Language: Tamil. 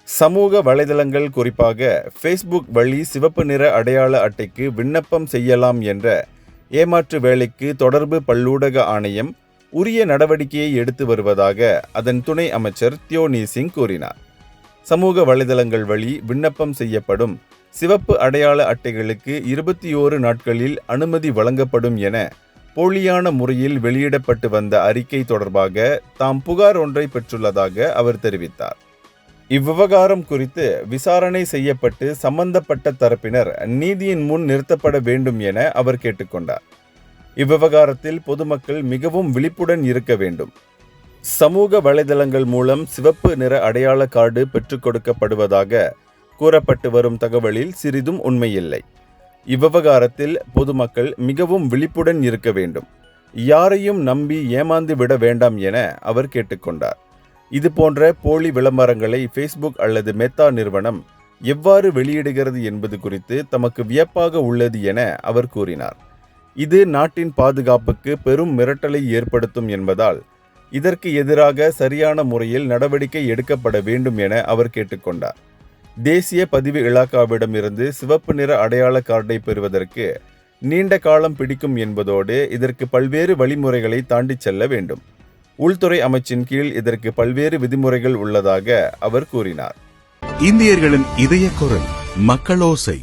சமூக வலைதளங்கள் குறிப்பாக ஃபேஸ்புக் வழி சிவப்பு நிற அடையாள அட்டைக்கு விண்ணப்பம் செய்யலாம் என்ற ஏமாற்று வேலைக்கு தொடர்பு பல்லூடக ஆணையம் உரிய நடவடிக்கையை எடுத்து வருவதாக அதன் துணை அமைச்சர் தியோனி சிங் கூறினார். சமூக வலைதளங்கள் வழி விண்ணப்பம் செய்யப்படும் சிவப்பு அடையாள அட்டைகளுக்கு 21 நாட்களில் அனுமதி வழங்கப்படும் என போலியான முறையில் வெளியிடப்பட்டு வந்த அறிக்கை தொடர்பாக தாம் புகார் ஒன்றை பெற்றுள்ளதாக அவர் தெரிவித்தார். இவ்விவகாரம் குறித்து விசாரணை செய்யப்பட்டு சம்பந்தப்பட்ட தரப்பினர் நீதியின் முன் நிறுத்தப்பட வேண்டும் என அவர் கேட்டுக்கொண்டார். இவ்விவகாரத்தில் பொதுமக்கள் மிகவும் விழிப்புடன் இருக்க வேண்டும். சமூக வலைதளங்கள் மூலம் சிவப்பு நிற அடையாள கார்டு பெற்றுக் கொடுக்கப்படுவதாக கூறப்பட்டு வரும் தகவலில் சிறிதும் உண்மையில்லை. இவ்விவகாரத்தில் பொதுமக்கள் மிகவும் விழிப்புடன் இருக்க வேண்டும். யாரையும் நம்பி ஏமாந்து விட வேண்டாம் என அவர் கேட்டுக்கொண்டார். இதுபோன்ற போலி விளம்பரங்களை ஃபேஸ்புக் அல்லது மெத்தா நிறுவனம் எவ்வாறு வெளியிடுகிறது என்பது குறித்து தமக்கு வியப்பாக உள்ளது என அவர் கூறினார். இது நாட்டின் பாதுகாப்புக்கு பெரும் மிரட்டலை ஏற்படுத்தும் என்பதால் இதற்கு எதிராக சரியான முறையில் நடவடிக்கை எடுக்கப்பட வேண்டும் என அவர் கேட்டுக்கொண்டார். தேசிய பதிவு இலாகாவிடமிருந்து சிவப்பு நிற அடையாள கார்டை பெறுவதற்கு நீண்ட காலம் பிடிக்கும் என்பதோடு இதற்கு பல்வேறு வழிமுறைகளை தாண்டி செல்ல வேண்டும். உள்துறை அமைச்சின் கீழ் இதற்கு பல்வேறு விதிமுறைகள் உள்ளதாக அவர் கூறினார். இந்தியர்களின் இதய குரல் மக்களோசை.